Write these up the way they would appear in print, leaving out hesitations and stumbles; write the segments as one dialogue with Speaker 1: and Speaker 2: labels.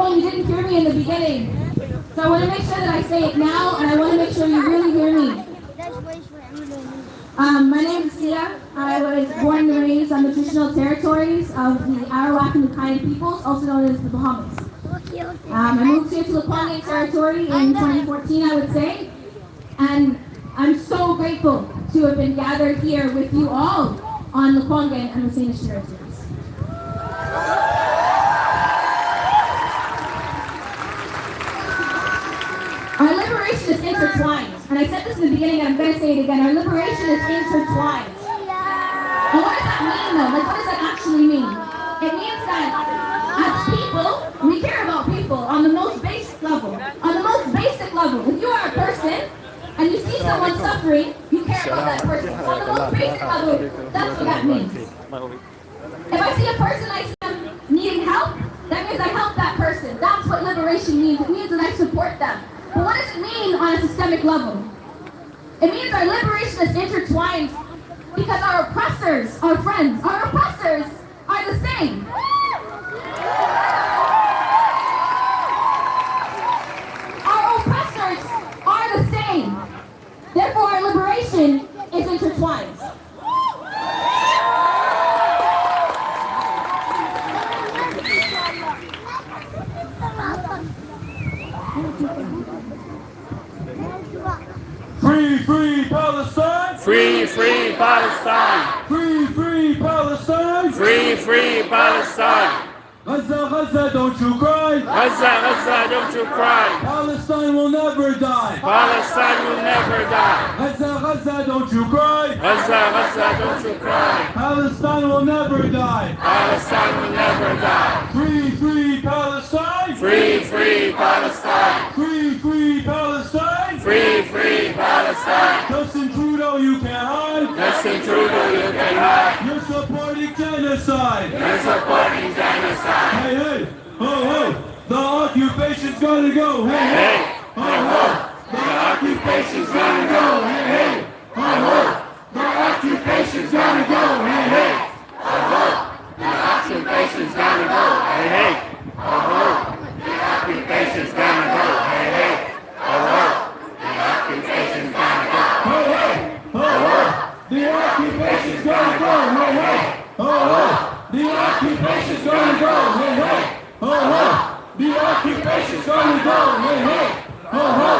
Speaker 1: home, you didn't hear me in the beginning. So I want to make sure that I say it now, and I want to make sure you really hear me. My name is Sia. I was born and raised on the traditional territories of the Arawak and Hawaiian peoples, also known as the Bahamas. I moved here to the Lakwang territory in 2014, I would say, and I'm so grateful to have been gathered here with you all on the Lakwang and Hawaiian territories. Our liberation is intertwined. And I said this in the beginning and I'm going to say it again. Our liberation is intertwined. And what does that mean though? Like what does that actually mean? It means that as people, we care about people on the most basic level. On the most basic level. If you are a person and you see someone suffering, you care about that person. So on the most basic level, that's what that means. If I see a person I see them needing help, that means I help that person. That's what liberation means. It means that I support them. But what does it mean on a systemic level? It means our liberation is intertwined because our oppressors, our friends, our oppressors are the same. Our oppressors are the same. Therefore, our liberation is intertwined.
Speaker 2: Free, free Palestine!
Speaker 3: Free, free Palestine!
Speaker 2: Free, free Palestine!
Speaker 3: Free, free Palestine!
Speaker 2: Gaza, Gaza, don't you cry!
Speaker 3: Gaza, Gaza, don't you cry!
Speaker 2: Palestine will never die!
Speaker 3: Palestine will never die!
Speaker 2: Gaza, Gaza, don't you cry!
Speaker 3: Gaza, Gaza, don't you cry!
Speaker 2: Palestine will never die!
Speaker 3: Palestine will never die!
Speaker 2: Free, free Palestine!
Speaker 3: Free, free Palestine!
Speaker 2: Free, free Palestine!
Speaker 3: Free, free Palestine!
Speaker 2: Justin Trudeau, you can't hide!
Speaker 3: Justin Trudeau, you can hide!
Speaker 2: You're supporting genocide!
Speaker 3: You're supporting genocide!
Speaker 2: Hey, hey! Ho, ho! The occupation's gonna go! Hey, hey! Ho, ho!
Speaker 3: The occupation's gonna go! Hey, hey! Ho, ho! The occupation's gonna go! Hey, hey! Ho, ho! The occupation's gonna go! Hey, hey! Ho, ho! The occupation's gonna go! Hey, hey! Ho, ho! The occupation's gonna go!
Speaker 2: Ho, ho! Ho, ho! The occupation's gonna go! Hey, hey! Ho, ho! The occupation's gonna go! Hey, hey! Ho, ho! The occupation's gonna go! Hey, hey! Ho, ho!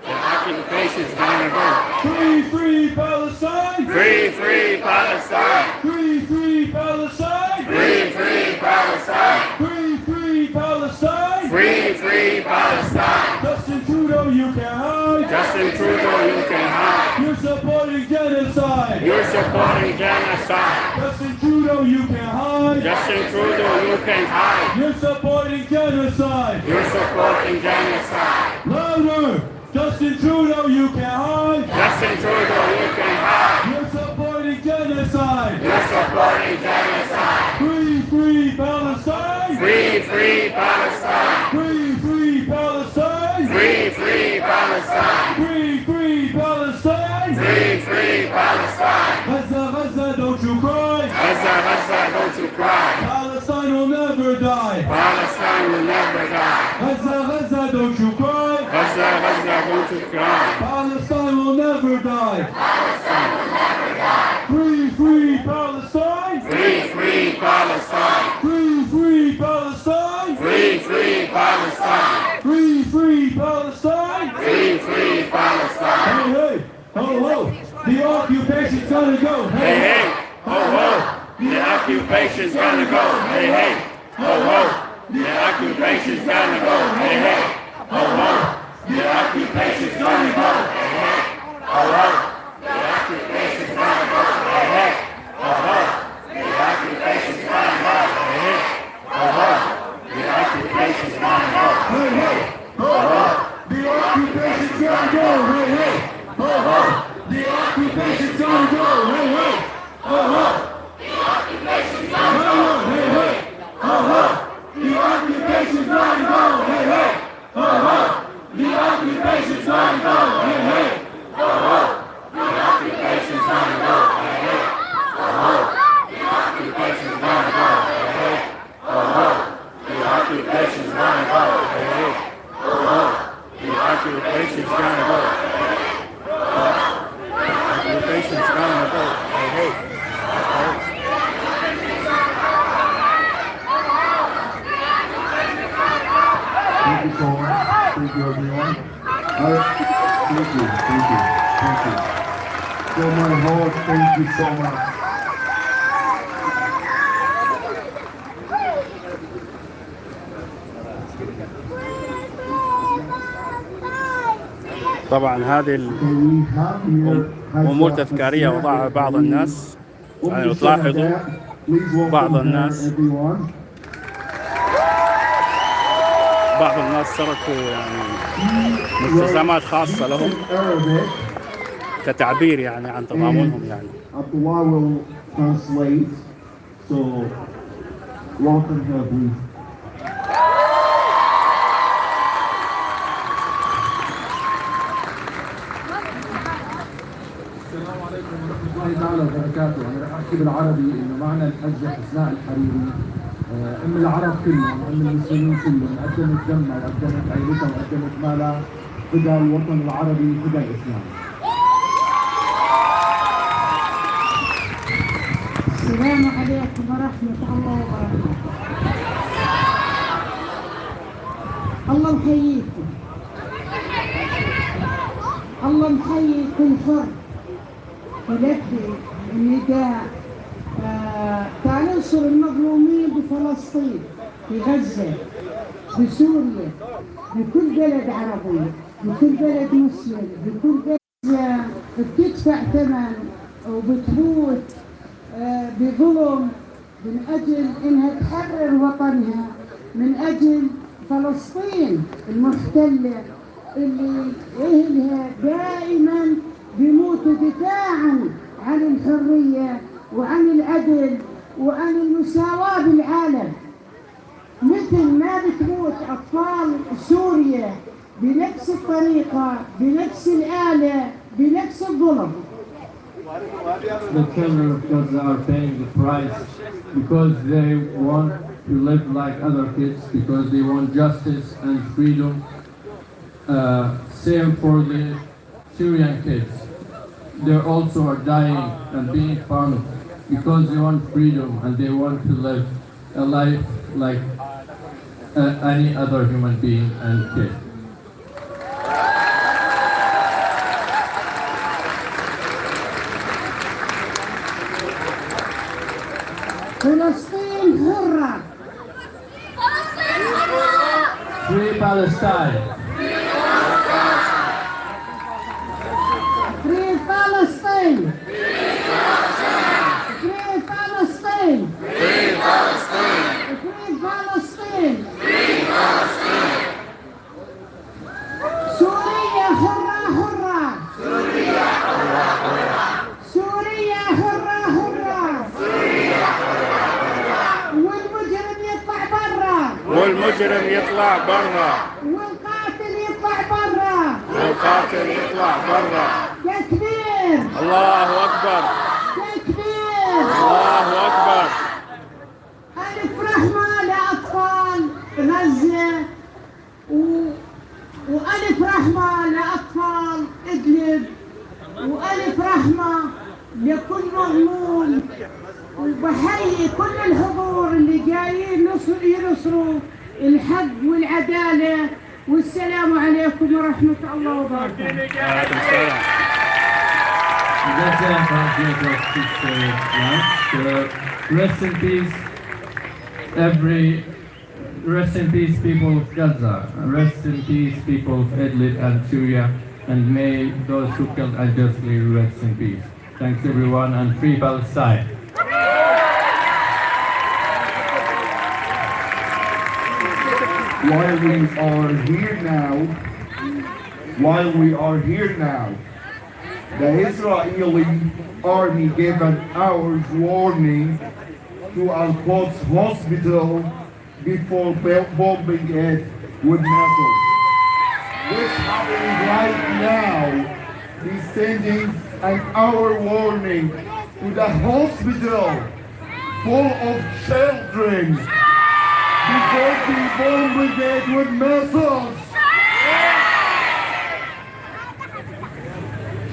Speaker 3: The occupation's gonna go!
Speaker 2: Free, free Palestine!
Speaker 3: Free, free Palestine!
Speaker 2: Free, free Palestine!
Speaker 3: Free, free Palestine!
Speaker 2: Free, free Palestine!
Speaker 3: Free, free Palestine!
Speaker 2: Justin Trudeau, you can hide!
Speaker 3: Justin Trudeau, you can hide!
Speaker 2: You're supporting genocide!
Speaker 3: You're supporting genocide!
Speaker 2: Justin Trudeau, you can hide!
Speaker 3: Justin Trudeau, you can hide!
Speaker 2: You're supporting genocide!
Speaker 3: You're supporting genocide!
Speaker 2: Louder! Justin Trudeau, you can hide!
Speaker 3: Justin Trudeau, you can hide!
Speaker 2: You're supporting genocide!
Speaker 3: You're supporting genocide!
Speaker 2: Free, free Palestine!
Speaker 3: Free, free Palestine!
Speaker 2: Free, free Palestine!
Speaker 3: Free, free Palestine!
Speaker 2: Free, free Palestine!
Speaker 3: Free, free Palestine!
Speaker 2: Gaza, Gaza, don't you cry!
Speaker 3: Gaza, Gaza, don't you cry!
Speaker 2: Palestine will never die!
Speaker 3: Palestine will never die!
Speaker 2: Gaza, Gaza, don't you cry!
Speaker 3: Gaza, Gaza, don't you cry!
Speaker 2: Palestine will never die! Palestine will never die! Free, free Palestine!
Speaker 3: Free, free Palestine!
Speaker 2: Free, free Palestine!
Speaker 3: Free, free Palestine!
Speaker 2: Free, free Palestine!
Speaker 3: Free, free Palestine!
Speaker 2: Hey, hey! Ho, ho! The occupation's gonna go!
Speaker 3: Hey, hey! Ho, ho! The occupation's gonna go! Hey, hey! Ho, ho! The occupation's gonna go! Hey, hey! Ho, ho! The occupation's gonna go! Hey, hey! Ho, ho! The occupation's gonna go! Hey, hey! Ho, ho! The occupation's gonna go! Hey, hey! Ho, ho! The occupation's gonna go!
Speaker 2: Hey, hey! Ho, ho! The occupation's gonna go! Hey, hey! Ho, ho! The occupation's gonna go! Hey, hey! Ho, ho! The occupation's gonna go! Hey, hey! Ho, ho! The occupation's gonna go! Hey, hey! Thank you. Thank you. From my heart, thank you so much.
Speaker 4: طبعا هذه الأمور تذكارية وضعها بعض الناس، يعني لو تلاحظوا بعض الناس تركوا يعني ملتزمات خاصة لهم كتعبير يعني عن تضامنهم يعني.
Speaker 2: Abdullah will translate, so welcome her please. السلام عليكم ورحمة الله تعالى وبركاته. أنا رح أحكي بالعربي إنه معنا الحجة حسناء الحريري أم العرب كلهم، أم المسلمين كلهم، قدمت دمها وقدمت عيلتها وقدمت مالها فداء الوطن العربي فداء الإسلام.
Speaker 5: السلام عليكم ورحمة الله وبركاته. الله محييكم، الله محيي كل فرد يلبي النداء تعال انصر المظلومين بفلسطين، بغزة، بسوريا، بكل بلد عربي، بكل بلد مسلم، بكل بلد بتدفع ثمن وبتموت بظلم من أجل إنها تحرر وطنها، من أجل فلسطين المحتلة اللي أهلها دائما بيموتوا دفاعا عن الحرية وعن العدل وعن المساواة بالعالم، مثل ما بتموت أطفال سوريا بنفس الطريقة، بنفس الآلة، بنفس الظلم.
Speaker 2: The children of Gaza are paying the price because they want to live like other kids, because they want justice and freedom. Same for the Syrian kids. They also are dying and being harmed because they want freedom and they want to live a life like any other human being and kid.
Speaker 5: فلسطين حرة.
Speaker 2: Free Palestine!
Speaker 5: Free Palestine! Free Palestine!
Speaker 3: Free Palestine!
Speaker 5: Free Palestine! سوريا حرة حرة! سوريا حرة حرة! سوريا حرة حرة! والمجرم يطلع برا!
Speaker 3: والمجرم يطلع برا!
Speaker 5: والقاتل يطلع برا!
Speaker 3: والقاتل يطلع برا!
Speaker 5: تكبير!
Speaker 3: الله أكبر!
Speaker 5: تكبير!
Speaker 3: الله أكبر!
Speaker 5: ألف رحمة لأطفال غزة وألف رحمة لأطفال إدلب، وألف رحمة لكل مظلوم، وبحيي كل الحضور اللي جايين ينصروا الحق والعدالة. والسلام عليكم ورحمة الله وبركاته.
Speaker 2: Rest in peace, rest in peace, people of Gaza. Rest in peace, people of Idlib and Syria. And may those who killed unjustly rest in peace. Thanks everyone, and free Palestine. While we are here now, the Israeli army gave an hour's warning to Al-Quds hospital before bombing it with missiles. What's happening right now is sending an hour warning to the hospital full of children before being bombed it with missiles.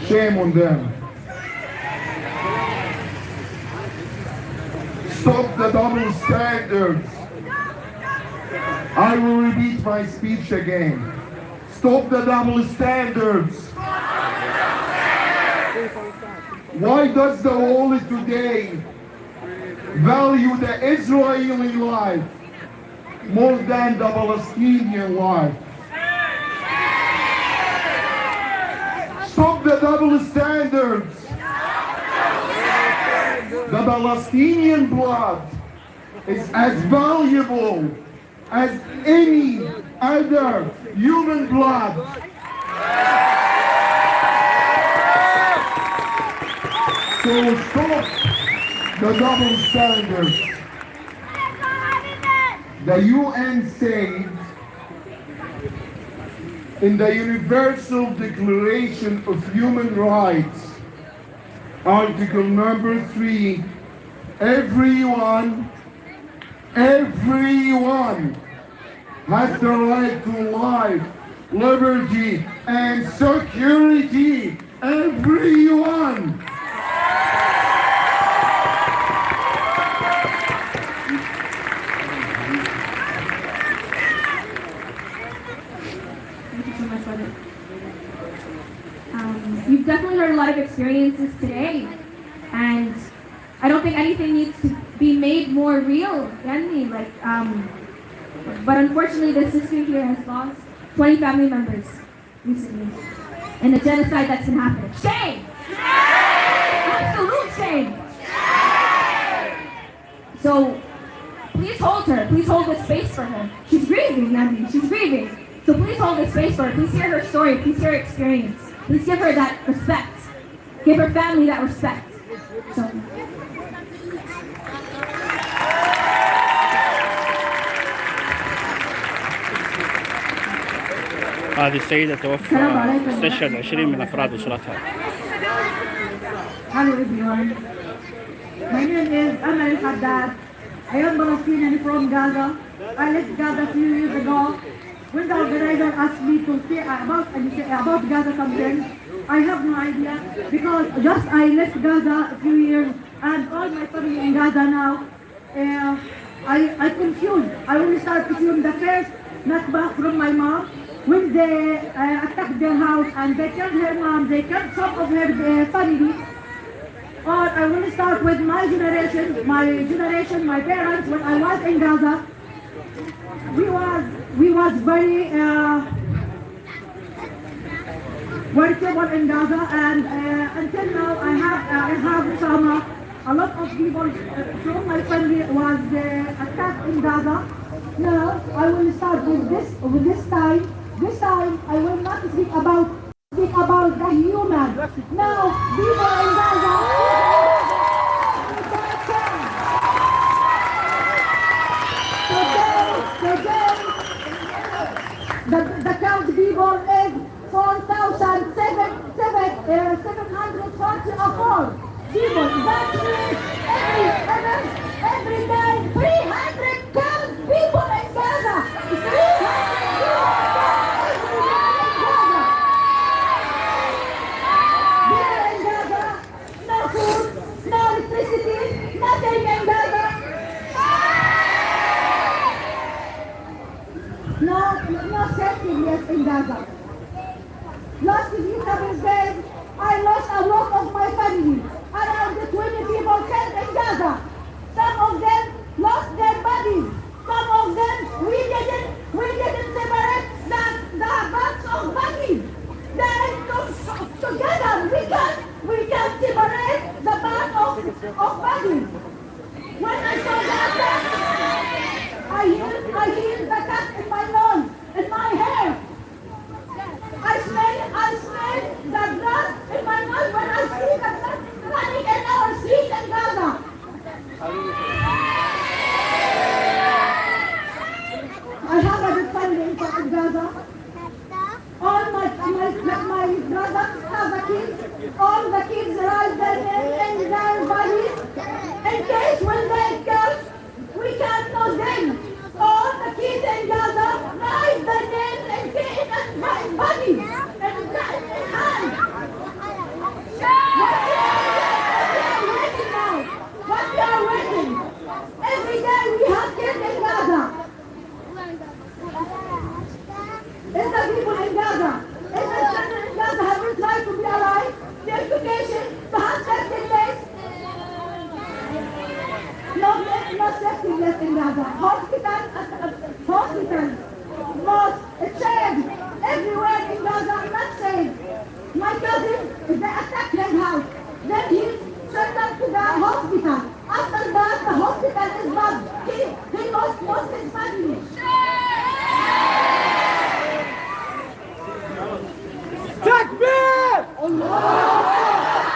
Speaker 2: Shame on them. Stop the double standards. I will repeat my speech again. Stop the double standards. Why does the world today value the Israeli life more than the Palestinian life? Stop the double standards. The Palestinian blood is as valuable as any other human blood. So stop the double standards. The UN said in the Universal Declaration of Human Rights, Article number 3, everyone has the right to life, liberty, and security. Everyone.
Speaker 1: Thank you so much, brother. You've definitely heard a lot of experiences today, and I don't think anything needs to be made more real. But unfortunately, the sister here has lost 20 family members recently in the genocide that's been happening. Shame! Absolute shame! So please hold her. Please hold this space for her. She's grieving, Nandi. She's grieving. So please hold this space for her. Please hear her story. Please hear her experience. Please give her that respect. Give her family that respect. So.
Speaker 4: هذه السيدة توفى استشهد 20 من أفراد أسرتها.
Speaker 5: Hello everyone. My name is Amal Haddad. I am Palestinian from Gaza. I left Gaza a few years ago. When the organizer asked me to say about Gaza something, I have no idea because just I left Gaza a few years and all my family in Gaza now. I confused. I will start from the first Nakba from my mom. When they attacked their house and they killed her mom, they killed some of her family. Or I will start with my generation, my parents, when I was in Gaza. We was very trouble in Gaza, and until now I have trauma. A lot of people from my family was attacked in Gaza. Now I will start with this time. This time I will not speak about the human. Now people in Gaza. Today, the count people is 4,744 people. That means every day 300 count people in Gaza. 300 people in Gaza. Here in Gaza, no food, no electricity, nothing in Gaza. No safety yet in Gaza. Last few days, I lost a lot of my family. Around 20 people killed in Gaza. Some of them lost their bodies. Some of them we didn't separate the parts of bodies. They together we can separate the part of bodies. When I saw that, I hear the cat in my nose, in my hair. I smell the blood in my nose when I see the blood running in our street in Gaza. I have a big family in Gaza. All my brothers have the kids. All the kids write their name in their bodies. In case when they kill, we can't know them. All the kids in Gaza write their name in my bodies. And hand. What we are waiting? Every day we have kids in Gaza. Is the people in Gaza? Is the children in Gaza have tried to be alive? The education, to have safety Gaza. Hospitals, mosques, churches, everywhere in Gaza are not safe. My cousin, they attacked his house. Then he sent them to the hospital. After that, the hospital is bad. He lost most his family.
Speaker 2: Takbir!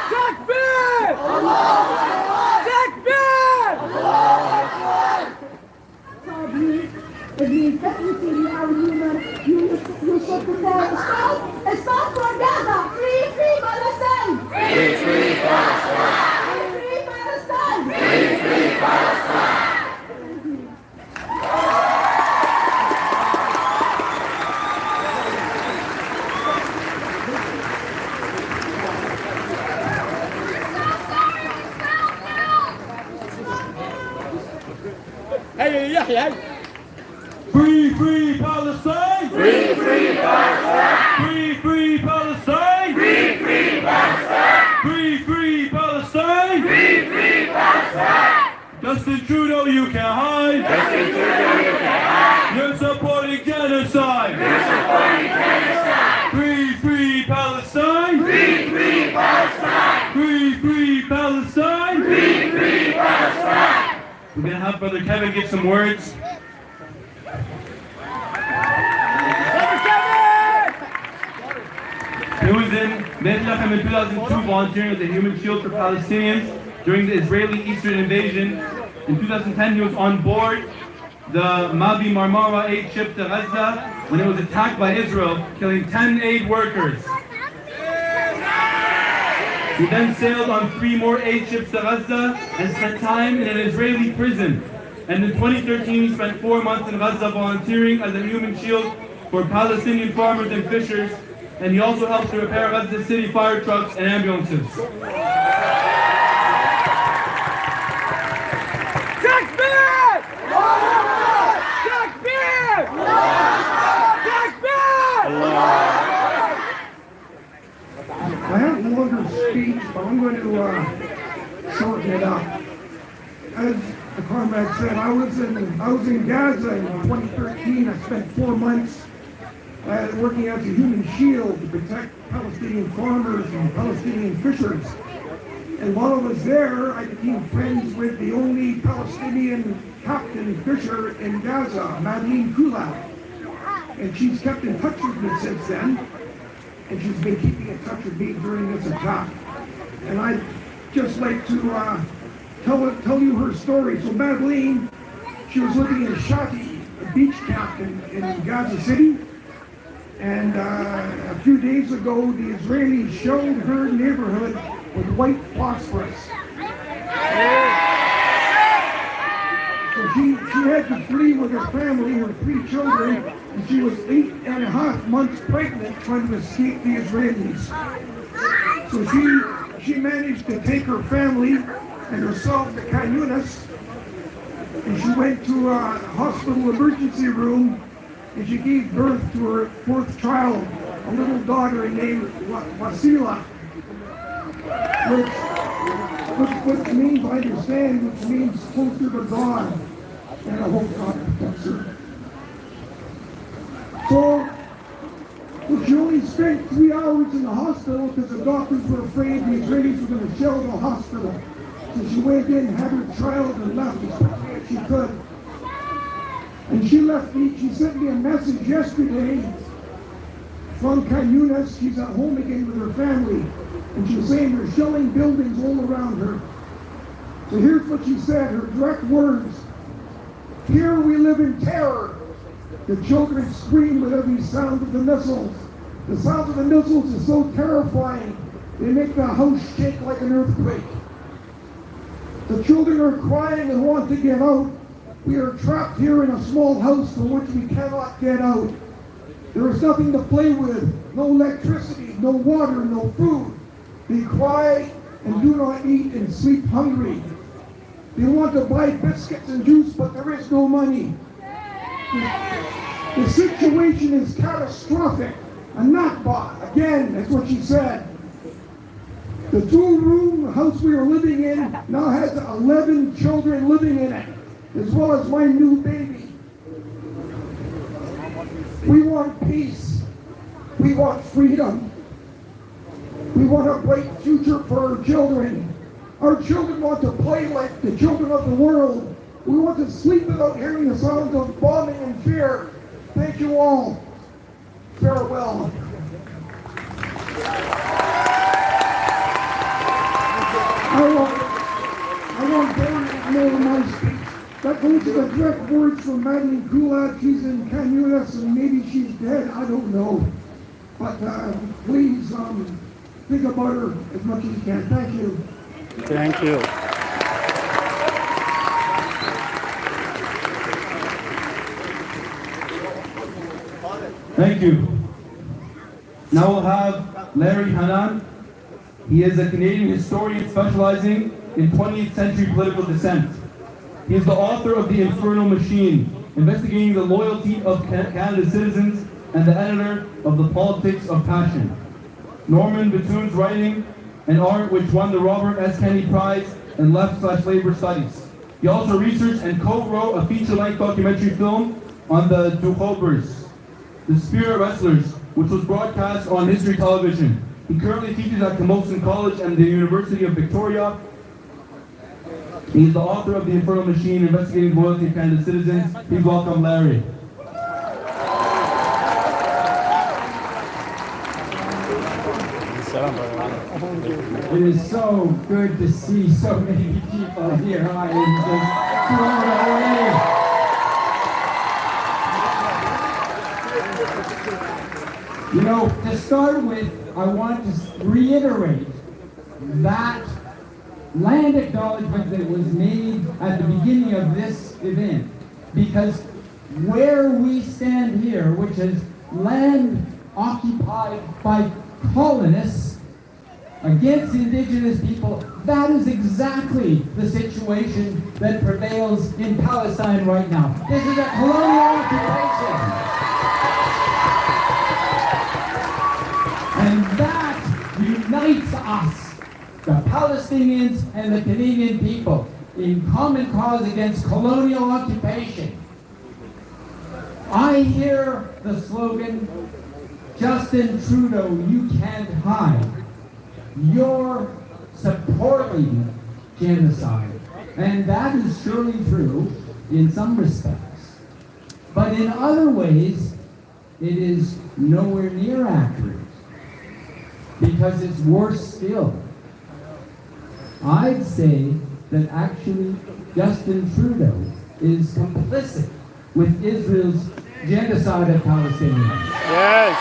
Speaker 2: Takbir! Takbir!
Speaker 5: So please, definitely our humor, you should say, stop for Gaza! Free Palestine!
Speaker 3: Free Palestine!
Speaker 5: Free Palestine!
Speaker 3: Free Palestine!
Speaker 2: Hey, Yahya!
Speaker 6: Free Palestine!
Speaker 3: Free Palestine!
Speaker 6: Free Palestine!
Speaker 3: Free Palestine!
Speaker 6: Free Palestine!
Speaker 3: Free Palestine!
Speaker 6: Justin Trudeau, you can't hide!
Speaker 3: Justin Trudeau, you can't hide!
Speaker 6: You're supporting genocide!
Speaker 3: You're supporting genocide!
Speaker 6: Free Palestine!
Speaker 3: Free Palestine!
Speaker 6: Free Palestine!
Speaker 3: Free Palestine!
Speaker 6: We're gonna have Brother Kevin give some words. He was in Bethlehem in 2002 volunteering with the Human Shield for Palestinians during the Israeli Eastern invasion. In 2010 he was on board the Mavi Marmara aid ship to Gaza when it was attacked by Israel, killing 10 aid workers. He then sailed on 3 more aid ships to Gaza and spent time in an Israeli prison. And in 2013 he spent 4 months in Gaza volunteering as a human shield for Palestinian farmers and fishers, and he also helped to repair Gaza City fire trucks and ambulances.
Speaker 2: Takbir! Takbir! Takbir!
Speaker 7: I have a longer speech, but I'm going to shorten it up. As the comrade said, I was in Gaza in 2013. I spent 4 months working as a human shield to protect Palestinian farmers and Palestinian fishers. And while I was there, I became friends with the only Palestinian captain fisher in Gaza, Madeleine Kulak. And she's kept in touch with me since then. And she's been keeping in touch with me during this attack. And I'd just like to tell you her story. So Madeleine, she was living in Shati, a beach camp in Gaza City. And a few days ago, the Israelis shelled her neighborhood with white phosphorus. So she had to flee with her family, her 3 children, and she was 8.5 months pregnant trying to escape the Israelis. So she managed to take her family and herself to Khan Yunis, and she went to a hospital emergency room, and she gave birth to her 4th child, a little daughter named Wasila, which means, I understand, which means closer to God, and I hope God protects her. So she only spent 3 hours in the hospital because the doctors were afraid the Israelis were going to shell the hospital. So she went in, had her child, and left as quickly as she could. And she left me, she sent me a message yesterday from Khan Yunis. She's at home again with her family. And she was saying they're shelling buildings all around her. So here's what she said, her direct words. Here we live in terror. The children scream with every sound of the missiles. The sound of the missiles is so terrifying, they make the house shake like an earthquake. The children are crying and want to get out. We are trapped here in a small house from which we cannot get out. There is nothing to play with, no electricity, no water, no food. They cry and do not eat and sleep hungry. They want to buy biscuits and juice, but there is no money. The situation is catastrophic. A Nakba, again, that's what she said. The 2-room house we are living in now has 11 children living in it. as well as my new baby. We want peace. We want freedom. We want a bright future for our children. Our children want to play like the children of the world. We want to sleep without hearing the sounds of bombing and fear. Thank you all. Farewell. I want very more of my speech. That goes to the direct words from Madeline Kulak. She's in Canulas and maybe she's dead. I don't know. But please think about her as much as you can. Thank you.
Speaker 4: Thank you.
Speaker 6: Thank you. Now we'll have Larry Hanan. He is a Canadian historian specializing in 20th century political dissent. He is the author of The Infernal Machine, investigating the loyalty of Canada's citizens, and the editor of The Politics of Passion. Norman Batoon's writing and art, which won the Robert S. Kennedy Prize in Left/Labor Studies. He also researched and co-wrote a feature-length documentary film on the Dukhobers, the Spirit Wrestlers, which was broadcast on History Television. He currently teaches at Camosun College and the University of Victoria. He is the author of The Infernal Machine, investigating loyalty of Canada's citizens. Please welcome Larry.
Speaker 8: It is so good to see so many people here. I am just blown away. You know, to start with, I want to reiterate that land acknowledgement that was made at the beginning of this event, because where we stand here, which is land occupied by colonists against indigenous people, that is exactly the situation that prevails in Palestine right now. This is a colonial occupation. And that unites us, the Palestinians and the Canadian people, in common cause against colonial occupation. I hear the slogan, Justin Trudeau, you can't hide. You're supporting genocide. And that is surely true in some respects. But in other ways, it is nowhere near accurate. Because it's worse still. I'd say that actually Justin Trudeau is complicit with Israel's genocide of Palestinians.
Speaker 4: Yes.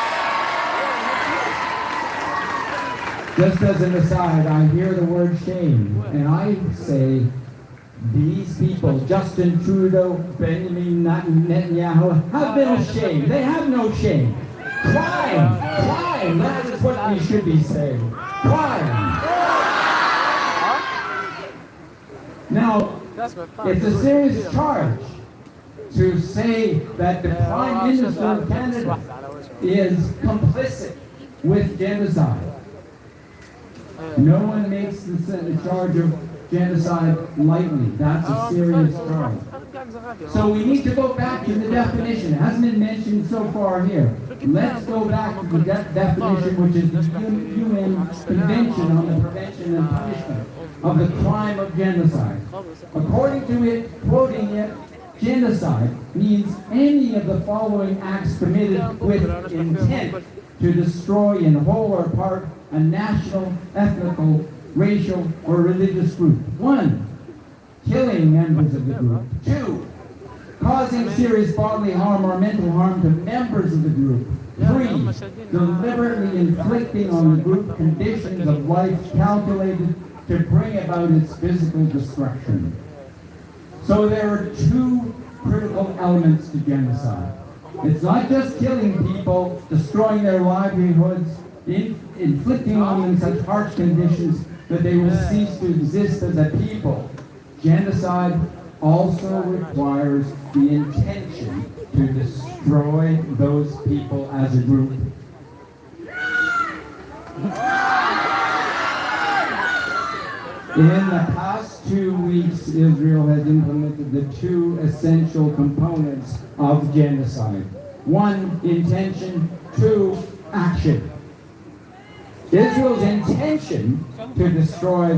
Speaker 8: Just as an aside, I hear the word shame, and I say these people, Justin Trudeau, Benjamin Netanyahu, have been ashamed. They have no shame. Crime! Crime! That is what we should be saying. Crime! Now, it's a serious charge to say that the Prime Minister of Canada is complicit with genocide. No one makes the charge of genocide lightly. That's a serious charge. So we need to go back to the definition. It hasn't been mentioned so far here. Let's go back to the definition, which is the UN Convention on the Prevention and Punishment of the Crime of Genocide. According to it, quoting it, genocide means any of the following acts committed with intent to destroy in whole or part a national, ethnical, racial, or religious group. 1, killing members of the group. 2, causing serious bodily harm or mental harm to members of the group. 3, deliberately inflicting on the group conditions of life calculated to bring about its physical destruction. So there are 2 critical elements to genocide. It's not just killing people, destroying their livelihoods, inflicting on them such harsh conditions that they will cease to exist as a people. Genocide also requires the intention to destroy those people as a group. In the past last 2 weeks, Israel has implemented the two essential components of genocide. One, intention, two, action. Israel's intention to destroy